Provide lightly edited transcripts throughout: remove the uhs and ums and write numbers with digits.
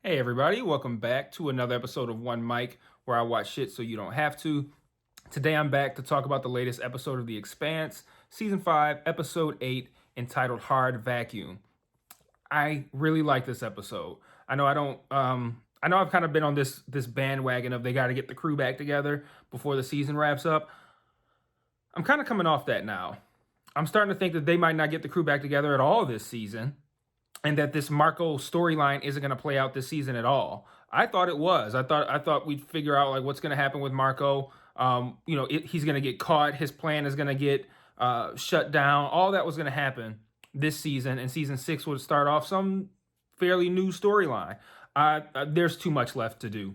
Hey everybody, welcome back to another episode of One Mic where I watch shit so you don't have to. Today I'm back to talk about the latest episode of The Expanse, Season 5, Episode 8, entitled Hard Vacuum. I really like this episode. I know I've kind of been on this bandwagon of they got to get the crew back together before the season wraps up. I'm kind of coming off that now. I'm starting to think that they might not get the crew back together at all this season, and that this Marco storyline isn't going to play out this season at all. I thought it was. I thought we'd figure out like what's going to happen with Marco. He's going to get caught. His plan is going to get shut down. All that was going to happen this season, and season 6 would start off some fairly new storyline. There's too much left to do.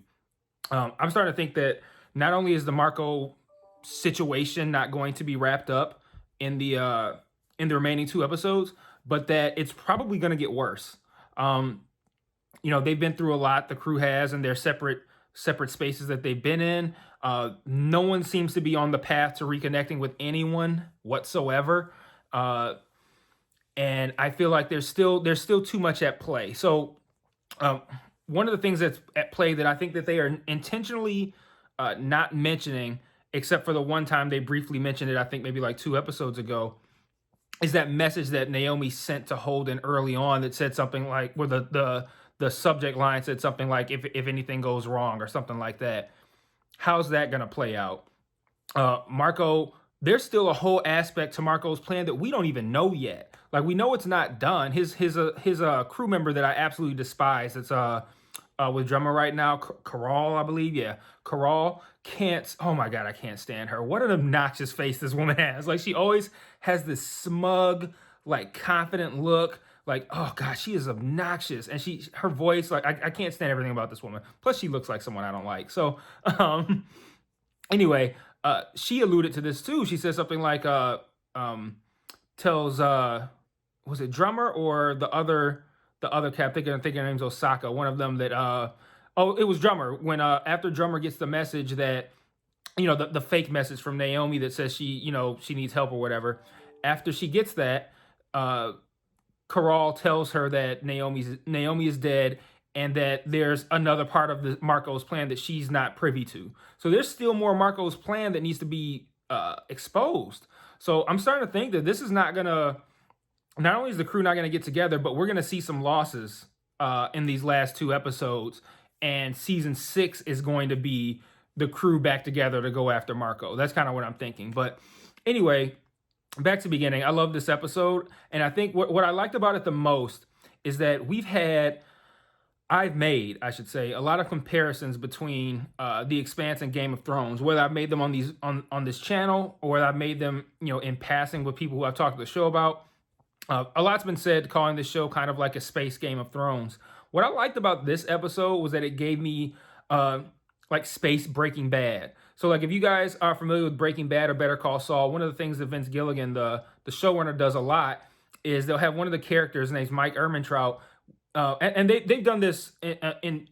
I'm starting to think that not only is the Marco situation not going to be wrapped up in the remaining 2 episodes, but that it's probably going to get worse. They've been through a lot. The crew has, and their separate spaces that they've been in. No one seems to be on the path to reconnecting with anyone whatsoever. And I feel like there's still too much at play. So one of the things that's at play that I think that they are intentionally not mentioning, except for the one time they briefly mentioned it, I think maybe like 2 episodes ago, is that message that Naomi sent to Holden early on that said something like, where the subject line said something like, if anything goes wrong or something like that. How's that going to play out? Marco, there's still a whole aspect to Marco's plan that we don't even know yet. Like, we know it's not done. His crew member that I absolutely despise, it's with drummer right now, Carol, I believe. Yeah, Carol can't. Oh my God, I can't stand her. What an obnoxious face this woman has. Like, she always has this smug, like, confident look. Like, oh God, she is obnoxious, and her voice. Like, I can't stand everything about this woman. Plus, she looks like someone I don't like. So, anyway, she alluded to this too. She said something like, tells was it drummer or the other cat? I think her name's Osaka. One of them that it was drummer. When after drummer gets the message that, the fake message from Naomi that says she needs help or whatever. After she gets that, Carol tells her that Naomi is dead, and that there's another part of the Marco's plan that she's not privy to. So there's still more Marco's plan that needs to be exposed. So I'm starting to think that this is not gonna. Not only is the crew not going to get together, but we're going to see some losses in these last 2 episodes. And season 6 is going to be the crew back together to go after Marco. That's kind of what I'm thinking. But anyway, back to the beginning. I love this episode. And I think what I liked about it the most is that I've made a lot of comparisons between The Expanse and Game of Thrones, whether I've made them on this channel or whether I've made them, in passing with people who I've talked to the show about. A lot's been said calling this show kind of like a space Game of Thrones. What I liked about this episode was that it gave me like space Breaking Bad. So like if you guys are familiar with Breaking Bad or Better Call Saul, one of the things that Vince Gilligan, the showrunner, does a lot is they'll have one of the characters, named Mike Ehrmantraut, and they've done this in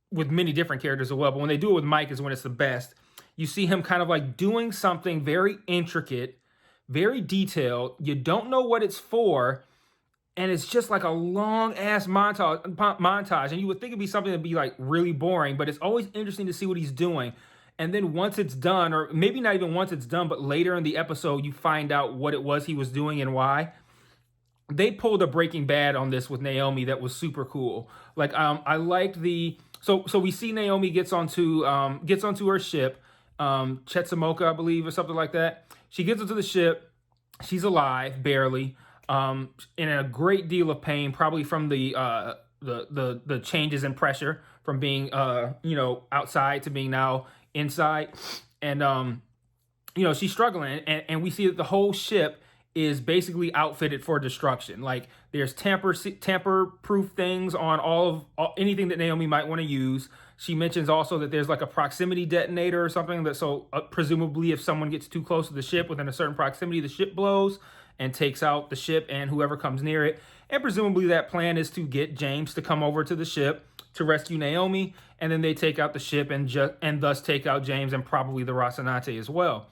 with many different characters as well. But when they do it with Mike is when it's the best. You see him kind of like doing something very intricate, very detailed. You don't know what it's for, and it's just like a long ass montage. And you would think it'd be something that'd be like really boring, but it's always interesting to see what he's doing. And then once it's done, or maybe not even once it's done, but later in the episode, you find out what it was he was doing and why. They pulled a Breaking Bad on this with Naomi that was super cool. Like, I liked so we see Naomi gets onto her ship, Chetsamoka, I believe, or something like that. She gets into the ship. She's alive, barely, in a great deal of pain, probably from the changes in pressure from being outside to being now inside, and she's struggling, and we see that the whole ship is basically outfitted for destruction. Like, there's tamper-proof things on all anything that Naomi might want to use. She mentions also that there's like a proximity detonator or something that presumably if someone gets too close to the ship within a certain proximity, the ship blows and takes out the ship and whoever comes near it. And presumably that plan is to get James to come over to the ship to rescue Naomi, and then they take out the ship and thus take out James and probably the Rocinante as well.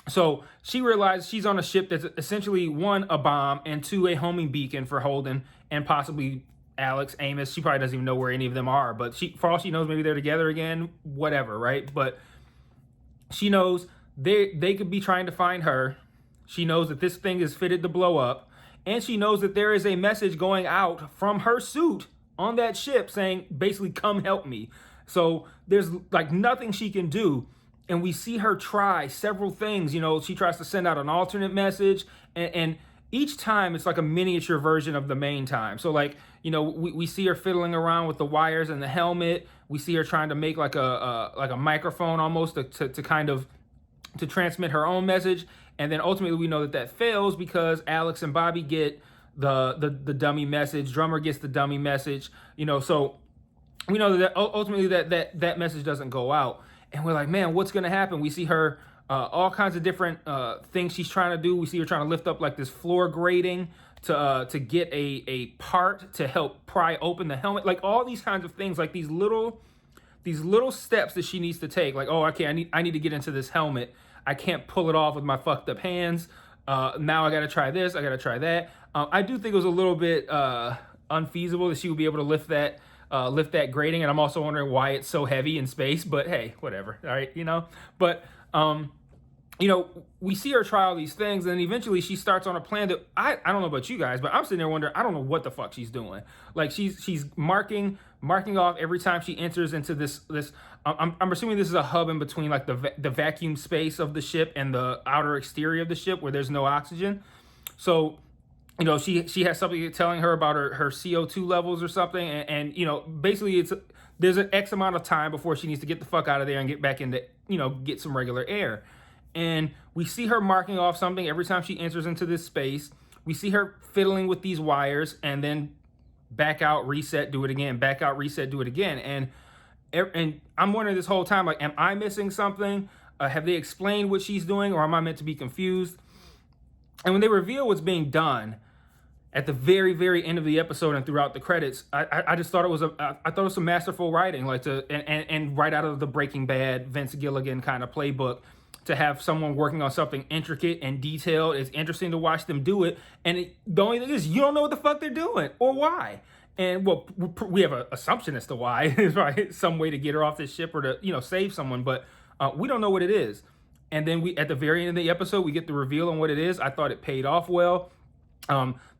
So she realizes she's on a ship that's essentially 1, a bomb, and 2, a homing beacon for Holden and possibly Alex, Amos. She probably doesn't even know where any of them are, but for all she knows, maybe they're together again, whatever, right? But she knows they could be trying to find her. She knows that this thing is fitted to blow up, and she knows that there is a message going out from her suit on that ship saying, basically, come help me. So there's like nothing she can do. And we see her try several things. She tries to send out an alternate message, and each time it's like a miniature version of the main time. So like, we see her fiddling around with the wires and the helmet. We see her trying to make like a microphone almost to kind of to transmit her own message. And then ultimately we know that fails because Alex and Bobby get the dummy message. Drummer gets the dummy message. So we know that ultimately that message doesn't go out. And we're like, man, what's going to happen? We see her all kinds of different things she's trying to do. We see her trying to lift up like this floor grating to get a part to help pry open the helmet. Like all these kinds of things, like these little steps that she needs to take. Like, oh, okay, I need to get into this helmet. I can't pull it off with my fucked up hands. Now I got to try this. I got to try that. I do think it was a little bit unfeasible that she would be able to lift that grating, and I'm also wondering why it's so heavy in space, but hey, whatever, all right, but we see her try all these things, and eventually she starts on a plan that I don't know about you guys, but I'm sitting there wondering, I don't know what the fuck she's doing. Like she's marking off every time she enters into this I'm assuming this is a hub in between like the vacuum space of the ship and the outer exterior of the ship where there's no oxygen. So she has something telling her about her CO2 levels or something. And basically there's an X amount of time before she needs to get the fuck out of there and get back into, get some regular air. And we see her marking off something every time she enters into this space. We see her fiddling with these wires and then back out, reset, do it again, back out, reset, do it again. And I'm wondering this whole time, like, am I missing something? Have they explained what she's doing, or am I meant to be confused? And when they reveal what's being done, at the very, very end of the episode and throughout the credits, I just thought it was some masterful writing, like and right out of the Breaking Bad, Vince Gilligan kind of playbook, to have someone working on something intricate and detailed. It's interesting to watch them do it. And the only thing is, you don't know what the fuck they're doing or why. And well, we have an assumption as to why, right? Some way to get her off this ship or to save someone, but we don't know what it is. And then at the very end of the episode, we get the reveal on what it is. I thought it paid off well.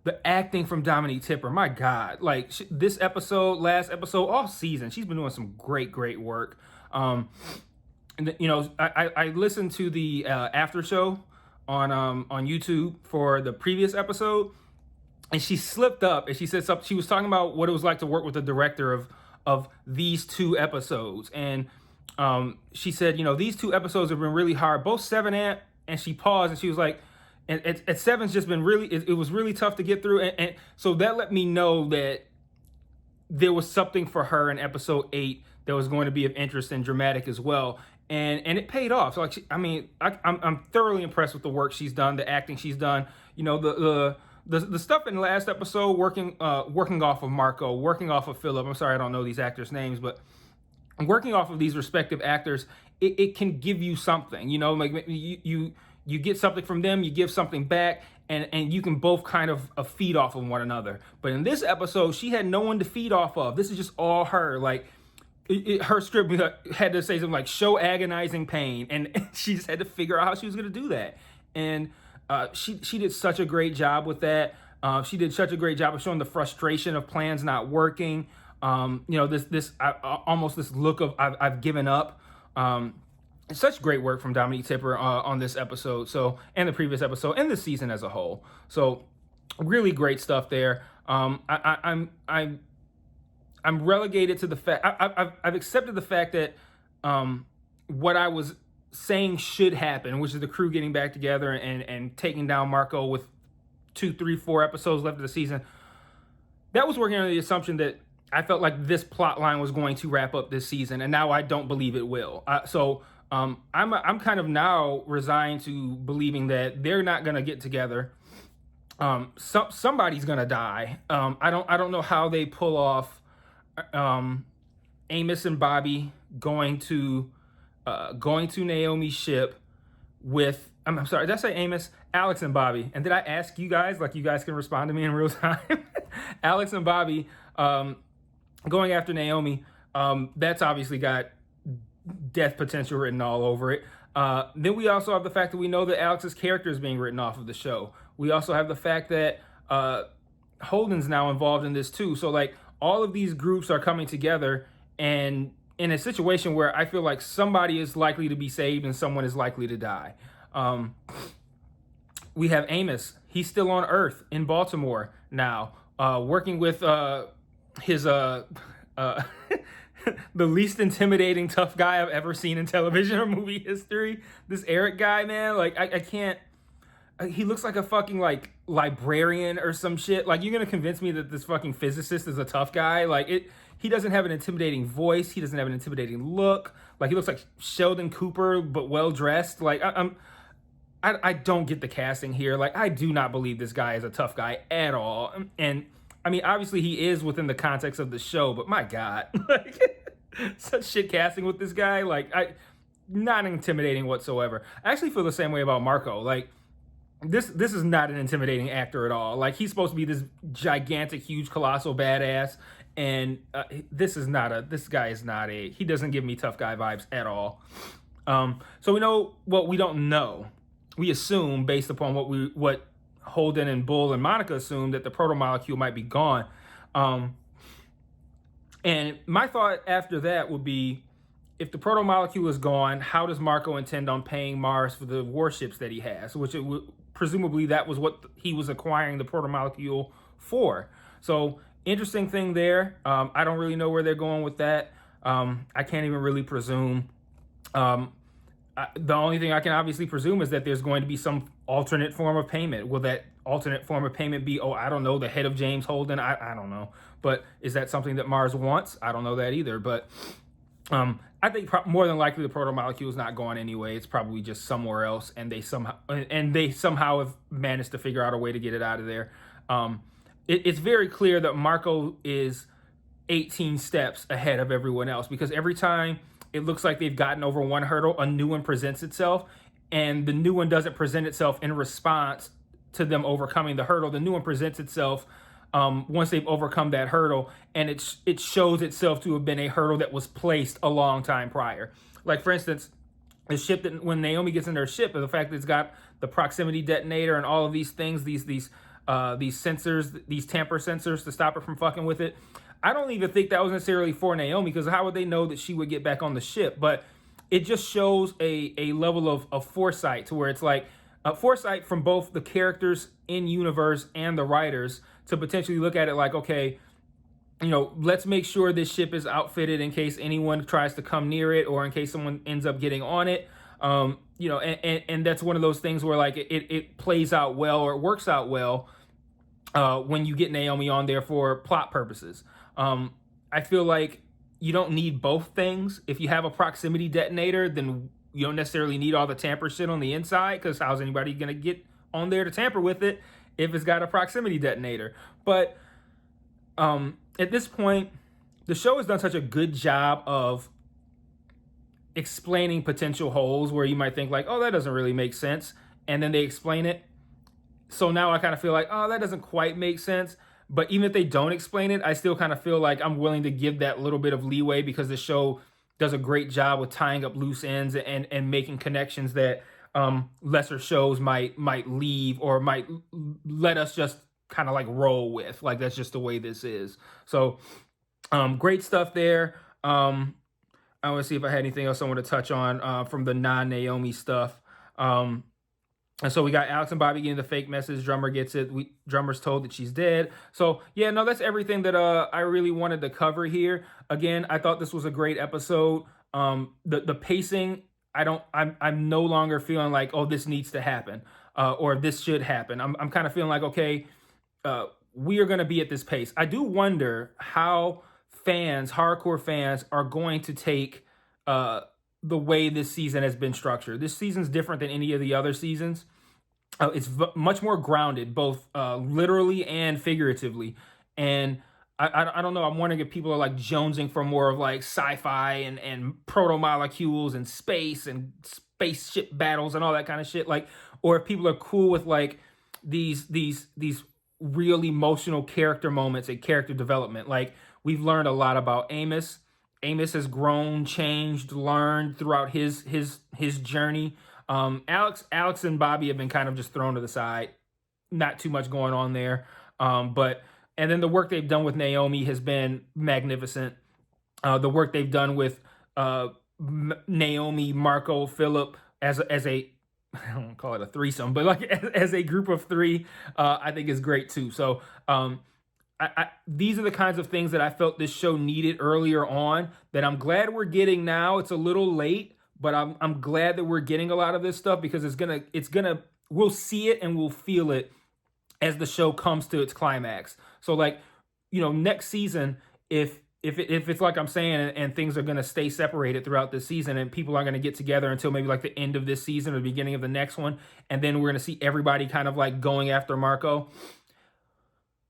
The acting from Dominique Tipper, my God, like this episode, last episode, all season, she's been doing some great work. And I listened to the after show on YouTube for the previous episode, and she slipped up and she said something. She was talking about what it was like to work with the director of these two episodes, and she said, these two episodes have been really hard, both 7 and she paused and she was like, and at 7's just been really, it was really tough to get through. And so that let me know that there was something for her in episode 8 that was going to be of interest and dramatic as well. And it paid off. So like, I'm thoroughly impressed with the work she's done, the acting she's done. The stuff in the last episode, working off of Marco, working off of Philip. I'm sorry, I don't know these actors' names, but working off of these respective actors, it can give you something. Like you get something from them, you give something back, and you can both kind of feed off of one another. But in this episode, she had no one to feed off of. This is just all her. Like, her script had to say something like, show agonizing pain, and she just had to figure out how she was going to do that. And she did such a great job with that. She did such a great job of showing the frustration of plans not working. This almost this look of I've given up. Such great work from Dominique Tipper on this episode, and the previous episode, and the season as a whole. So, really great stuff there. I'm relegated to the fact I've accepted the fact that what I was saying should happen, which is the crew getting back together and taking down Marco with 2, 3, 4 episodes left of the season. That was working under the assumption that I felt like this plot line was going to wrap up this season, and now I don't believe it will. I'm kind of now resigned to believing that they're not going to get together. Somebody's going to die. I don't know how they pull off Amos and Bobby going to Naomi's ship with, I'm sorry, did I say Amos? Alex and Bobby. And did I ask you guys, like you guys can respond to me in real time? Alex and Bobby Going after Naomi, that's obviously got death potential written all over it. Then we also have the fact that we know that Alex's character is being written off of the show. We also have the fact that Holden's now involved in this too. So like all of these groups are coming together and in a situation where I feel like somebody is likely to be saved and someone is likely to die. We have Amos. He's still on Earth in Baltimore now, working with his the least intimidating tough guy I've ever seen in television or movie history. This Eric guy, man, like I can't. He looks like a fucking like librarian or some shit. Like you're gonna convince me that this fucking physicist is a tough guy? Like it. He doesn't have an intimidating voice. He doesn't have an intimidating look. Like he looks like Sheldon Cooper but well dressed. Like I don't get the casting here. Like I do not believe this guy is a tough guy at all. And I mean, obviously he is within the context of the show, but my God, like such shit casting with this guy. Like not intimidating whatsoever. I actually feel the same way about Marco. Like this is not an intimidating actor at all. Like he's supposed to be this gigantic, huge, colossal badass, and this guy is not a. He doesn't give me tough guy vibes at all. So we know what we don't know. We assume based upon what Holden and Bull and Monica assumed that the proto-molecule might be gone. And my thought after that would be, if the proto-molecule is gone, how does Marco intend on paying Mars for the warships that he has? Which presumably that was what he was acquiring the proto-molecule for. So interesting thing there. I don't really know where they're going with that. I can't even really presume. The only thing I can obviously presume is that there's going to be some alternate form of payment. Will that alternate form of payment be, I don't know, the head of James Holden? I don't know. But is that something that Mars wants? I don't know that either. But I think more than likely the proto-molecule is not going anyway. It's probably just somewhere else, and they somehow have managed to figure out a way to get it out of there. It's very clear that Marco is 18 steps ahead of everyone else, because every time it looks like they've gotten over one hurdle, a new one presents itself, and the new one doesn't present itself in response to them overcoming the hurdle. The new one presents itself once they've overcome that hurdle, and it shows itself to have been a hurdle that was placed a long time prior. Like, for instance, the ship that when Naomi gets in her ship, the fact that it's got the proximity detonator and all of these things, these sensors, these tamper sensors to stop it from fucking with it. I don't even think that was necessarily for Naomi, because how would they know that she would get back on the ship? But it just shows a level of foresight, to where it's like foresight from both the characters in universe and the writers to potentially look at it like, okay, let's make sure this ship is outfitted in case anyone tries to come near it, or in case someone ends up getting on it. And that's one of those things where like it plays out well, or it works out well when you get Naomi on there for plot purposes. I feel like you don't need both things. If you have a proximity detonator, then you don't necessarily need all the tamper shit on the inside, because how's anybody going to get on there to tamper with it if it's got a proximity detonator? But at this point, the show has done such a good job of explaining potential holes where you might think like, that doesn't really make sense. And then they explain it. So now I kind of feel like, that doesn't quite make sense. But even if they don't explain it, I still kind of feel like I'm willing to give that little bit of leeway, because the show does a great job with tying up loose ends and making connections that lesser shows might leave, or might let us just kind of like roll with. Like, that's just the way this is. So great stuff there. I want to see if I had anything else I want to touch on from the non-Naomi stuff. And so we got Alex and Bobby getting the fake message. Drummer gets it. Drummer's told that she's dead. So yeah, no, that's everything that I really wanted to cover here. Again, I thought this was a great episode. The pacing, I'm no longer feeling like, this needs to happen, or this should happen. I'm kind of feeling like, okay, we are going to be at this pace. I do wonder how hardcore fans are going to take the way this season has been structured. This season's different than any of the other seasons. It's much more grounded, both literally and figuratively. And I don't know. I'm wondering if people are like jonesing for more of like sci-fi and proto-molecules and spaceship battles and all that kind of shit. Like, or if people are cool with like these real emotional character moments and character development. Like, we've learned a lot about Amos. Amos has grown, changed, learned throughout his journey. Alex and Bobby have been kind of just thrown to the side. Not too much going on there. But and then the work they've done with Naomi has been magnificent. The work they've done with Naomi, Marco, Philip as a I don't call it a threesome, but like as a group of three, I think is great too. So these are the kinds of things that I felt this show needed earlier on that I'm glad we're getting now. It's a little late, but I'm glad that we're getting a lot of this stuff because we'll see it and we'll feel it as the show comes to its climax. So like, next season, if it's like I'm saying, and things are going to stay separated throughout this season and people aren't going to get together until maybe like the end of this season or the beginning of the next one, and then we're going to see everybody kind of like going after Marco,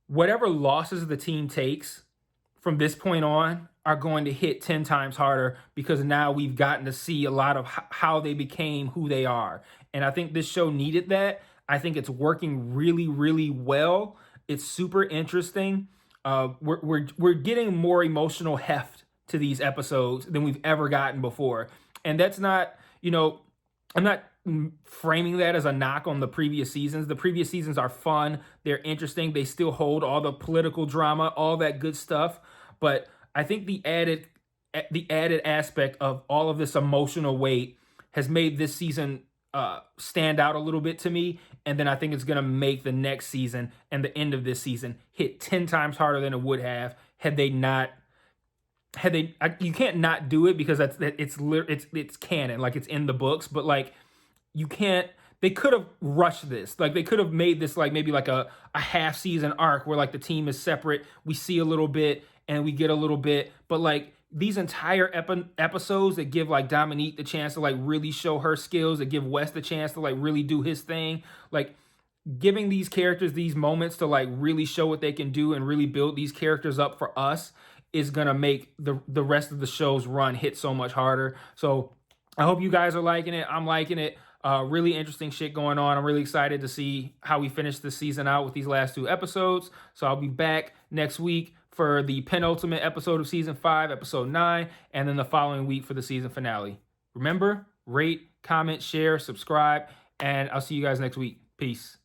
whatever losses the team takes from this point on are going to hit 10 times harder because now we've gotten to see a lot of how they became who they are. And I think this show needed that. I think it's working really, really well. It's super interesting. We're getting more emotional heft to these episodes than we've ever gotten before. And that's not, I'm not framing that as a knock on the previous seasons. The previous seasons are fun. They're interesting. They still hold all the political drama, all that good stuff. But I think the added aspect of all of this emotional weight has made this season stand out a little bit to me. And then I think it's going to make the next season and the end of this season hit 10 times harder than it would have had they not. You can't not do it because it's canon, like it's in the books, but like you can't. They could have rushed this. Like they could have made this like maybe like a half season arc where like the team is separate. We see a little bit and we get a little bit, but like these entire episodes that give like Dominique the chance to like really show her skills, that give Wes the chance to like really do his thing, like giving these characters these moments to like really show what they can do and really build these characters up for us is gonna make the rest of the show's run hit so much harder. So I hope you guys are liking it. I'm liking it. Really interesting shit going on. I'm really excited to see how we finish this season out with these last 2 episodes. So I'll be back next week for the penultimate episode of season 5, episode 9, and then the following week for the season finale. Remember, rate, comment, share, subscribe, and I'll see you guys next week. Peace.